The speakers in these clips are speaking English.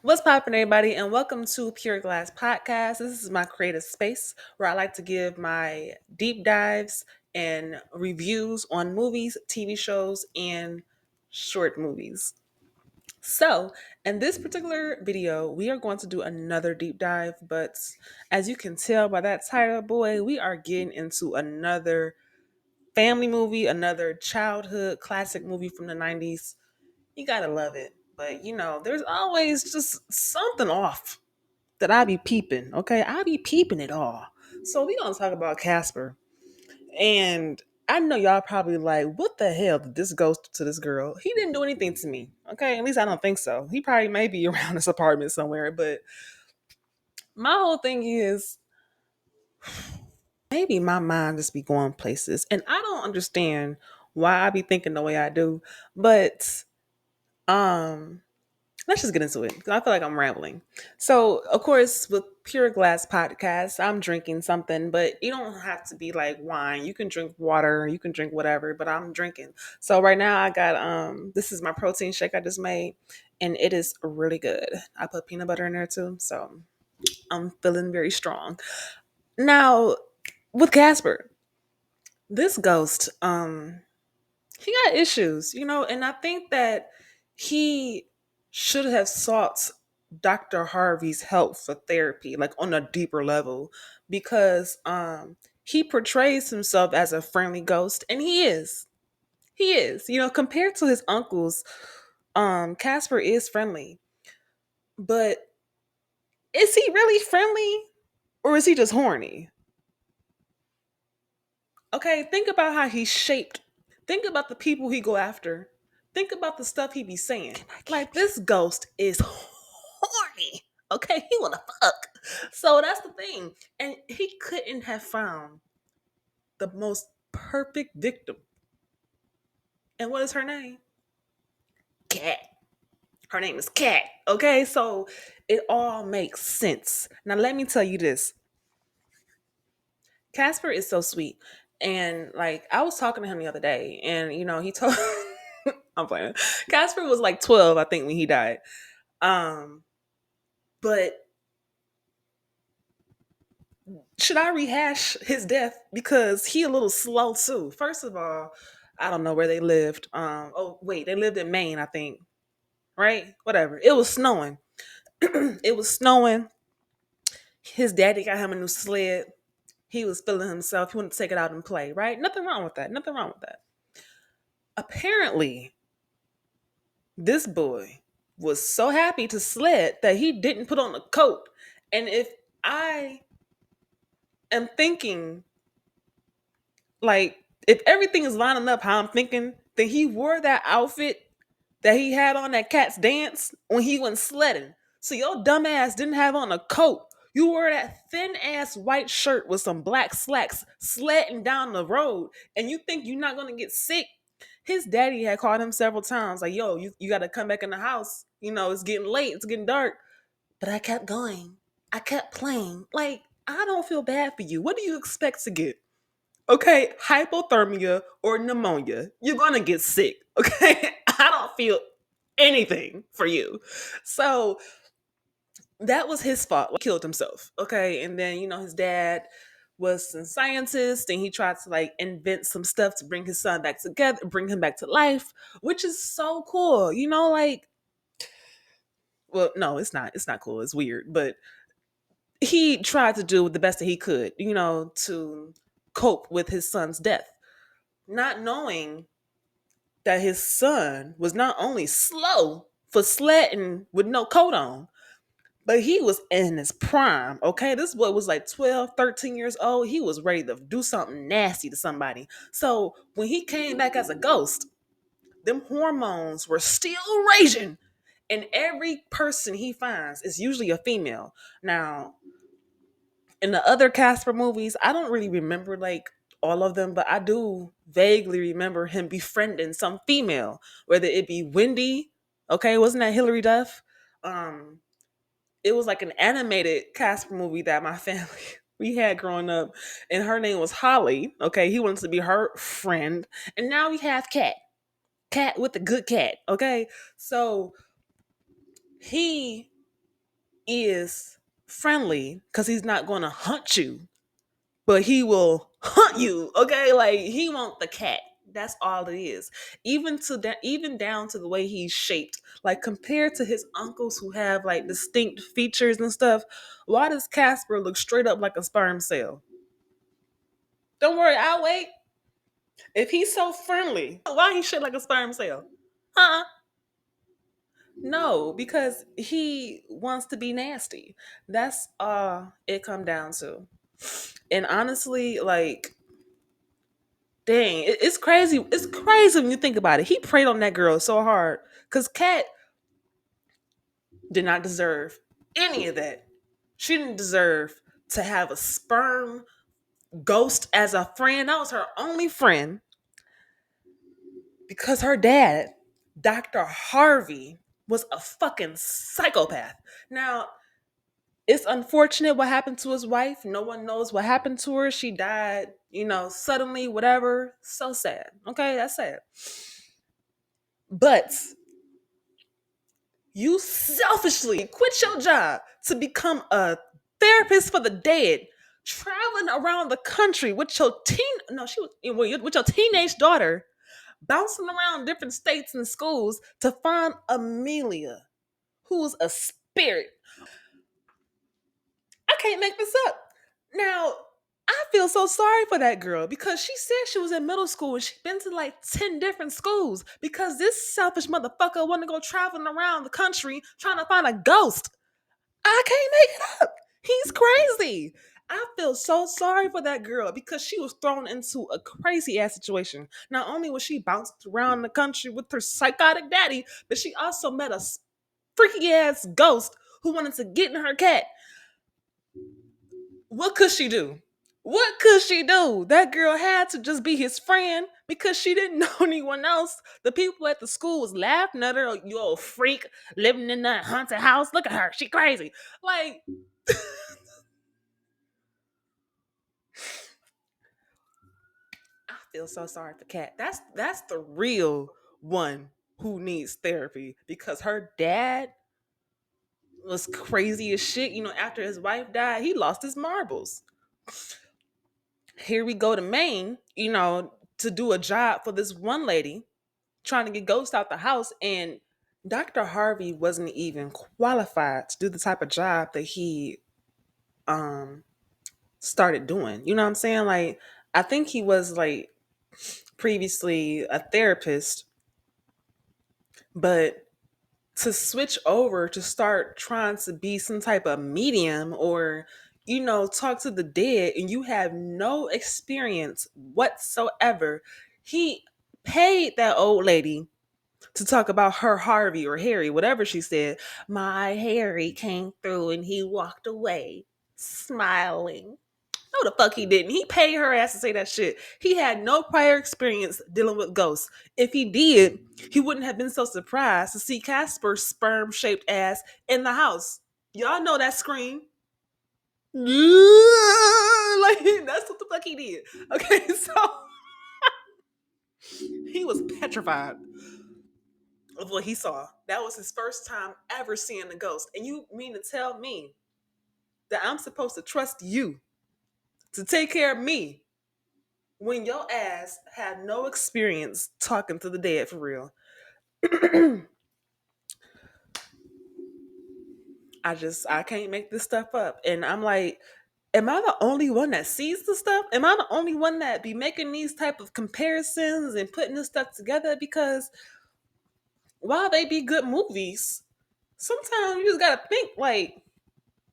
What's poppin', everybody, and welcome to Pureglass Podcast. This is my creative space where I like to give my deep dives and reviews on movies, TV shows, and short movies. So, in this particular video, we are going to do another deep dive, but as you can tell by that title, boy, we are getting into another family movie, another childhood classic movie from the 90s. You gotta love it. But there's always just something off that I be peeping. Okay, I be peeping it all. So we gonna talk about Casper, and I know y'all probably like, what the hell did this ghost to this girl? He didn't do anything to me. Okay, at least I don't think so. He probably may be around this apartment somewhere. But my whole thing is maybe my mind just be going places, and I don't understand why I be thinking the way I do. But um let's just get into it because I feel like I'm rambling. So, of course, with Pure Glass Podcast, I'm drinking something, but you don't have to be like wine. You can drink water, you can drink whatever, but I'm drinking. So right now I got this is my protein shake I just made, and it is really good. I put peanut butter in there too, so I'm feeling very strong. Now, with Casper, this ghost, he got issues, and I think that he should have sought Dr. Harvey's help for therapy, like on a deeper level, because he portrays himself as a friendly ghost, and he is. He is. Compared to his uncles, Casper is friendly. But is he really friendly or is he just horny? Okay, think about how he's shaped. Think about the people he go after. Think about the stuff he be saying. Like this ghost is horny. Okay, he wanna fuck. So that's the thing. And he couldn't have found the most perfect victim. And what is her name? Cat. Her name is Cat. Okay, so it all makes sense. Now let me tell you this. Casper is so sweet. And like I was talking to him the other day, and he told I'm playing. Casper was like 12, I think, when he died. Um, but should I rehash his death? Because he a little slow too. First of all, I don't know where they lived. Oh wait, they lived in Maine, I think. Right? Whatever. It was snowing. It was snowing. His daddy got him a new sled. He was feeling himself. He wanted to take it out and play, right? Nothing wrong with that. Nothing wrong with that. Apparently, this boy was so happy to sled that he didn't put on a coat. And if I am thinking, like, if everything is lining up how I'm thinking, then he wore that outfit that he had on that cat's dance when he went sledding. So your dumbass didn't have on a coat. You wore that thin ass white shirt with some black slacks sledding down the road, and you think you're not gonna get sick. His daddy had called him several times, like, yo, you gotta come back in the house. It's getting late, it's getting dark. But I kept going. I kept playing. Like, I don't feel bad for you. What do you expect to get? Okay, hypothermia or pneumonia. You're gonna get sick. Okay, I don't feel anything for you. So that was his fault. He killed himself. Okay, and then his dad was a scientist, and he tried to like invent some stuff to bring his son back together, bring him back to life, which is so cool. Like, well, no, it's not. It's not cool. It's weird, but he tried to do the best that he could, to cope with his son's death, not knowing that his son was not only slow for sledding with no coat on, but he was in his prime. Okay, this boy was like 12, 13 years old. He was ready to do something nasty to somebody. So when he came back as a ghost, them hormones were still raging. And every person he finds is usually a female. Now, in the other Casper movies, I don't really remember like all of them, but I do vaguely remember him befriending some female, whether it be Wendy. Okay, wasn't that Hilary Duff? Um, it was like an animated Casper movie that my family we had growing up, and her name was Holly. Okay, he wanted to be her friend, and now we have Cat with the good cat. Okay, so He is friendly because he's not going to hunt you, but he will hunt you. Okay, like he want the cat. That's all it is. Even to that, even down to the way he's shaped. Like compared to his uncles who have like distinct features and stuff, why does Casper look straight up like a sperm cell? Don't worry, I'll wait. If he's so friendly, why he shaped like a sperm cell? Huh? No, because he wants to be nasty. That's it come down to. And honestly, like, dang, it's crazy. It's crazy when you think about it. He preyed on that girl so hard because Kat did not deserve any of that. She didn't deserve to have a sperm ghost as a friend. That was her only friend because her dad, Dr. Harvey, was a fucking psychopath. Now, it's unfortunate what happened to his wife. No one knows what happened to her. She died, suddenly, whatever. So sad. Okay, that's sad. But you selfishly quit your job to become a therapist for the dead, traveling around the country with your with your teenage daughter, bouncing around different states and schools to find Amelia, who's a spirit. I can't make this up. Now, I feel so sorry for that girl because she said she was in middle school and she'd been to like 10 different schools because this selfish motherfucker wanted to go traveling around the country trying to find a ghost. I can't make it up. He's crazy. I feel so sorry for that girl because she was thrown into a crazy ass situation. Not only was she bounced around the country with her psychotic daddy, but she also met a freaky ass ghost who wanted to get in her cat. What could she do? What could she do? That girl had to just be his friend because she didn't know anyone else. The people at the school was laughing at her. You old freak living in that haunted house. Look at her. She crazy. Like, I feel so sorry for Kat. That's the real one who needs therapy because her dad was crazy as shit. After his wife died, he lost his marbles. Here we go to Maine, to do a job for this one lady trying to get ghosts out the house, and Dr. Harvey wasn't even qualified to do the type of job that he um started doing. You know what I'm saying? Like, I think he was like previously a therapist, but to switch over to start trying to be some type of medium or talk to the dead and you have no experience whatsoever. He paid that old lady to talk about her Harvey or Harry, whatever she said. My Harry came through and he walked away smiling. No, the fuck he didn't. He paid her ass to say that shit. He had no prior experience dealing with ghosts. If he did, he wouldn't have been so surprised to see Casper's sperm shaped ass in the house. Y'all know that scream. Like, that's what the fuck he did. Okay, so he was petrified of what he saw. That was his first time ever seeing a ghost. And you mean to tell me that I'm supposed to trust you to take care of me when your ass had no experience talking to the dead for real? I can't make this stuff up. And I'm like, am I the only one that sees the stuff? Am I the only one that be making these type of comparisons and putting this stuff together? Because while they be good movies, sometimes you just gotta think like,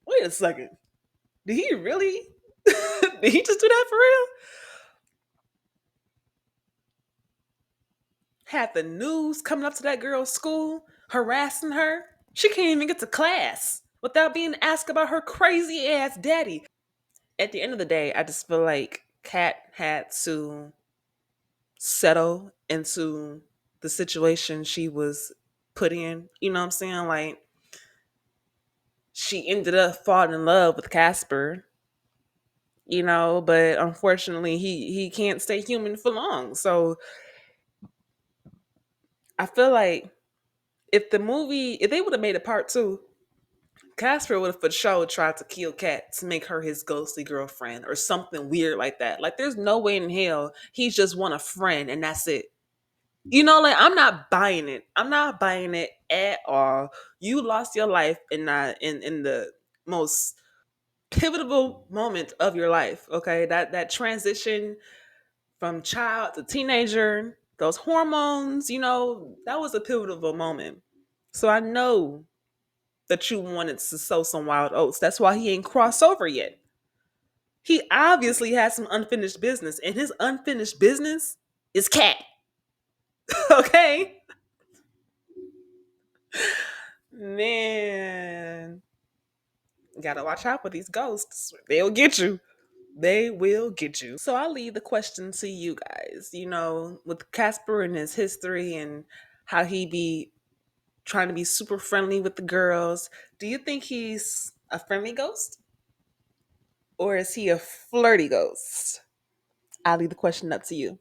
wait a second, did he really did he just do that for real? Had the news coming up to that girl's school, harassing her. She can't even get to class without being asked about her crazy ass daddy. At the end of the day, I just feel like Kat had to settle into the situation she was put in. You know what I'm saying? Like, she ended up falling in love with Casper, but unfortunately he can't stay human for long. So I feel like If they would have made a part two, Casper would have for sure tried to kill Kat to make her his ghostly girlfriend or something weird like that. Like, there's no way in hell he just want a friend and that's it. Like, I'm not buying it. I'm not buying it at all. You lost your life in the most pivotal moment of your life. Okay, that transition from child to teenager, those hormones. That was a pivotal moment. So I know that you wanted to sow some wild oats. That's why he ain't crossed over yet. He obviously has some unfinished business, and his unfinished business is Cat. Okay, man, gotta watch out for these ghosts. They'll get you. They will get you. So I'll leave the question to you guys. With Casper and his history and how he be trying to be super friendly with the girls, do you think he's a friendly ghost or is he a flirty ghost? I'll leave the question up to you.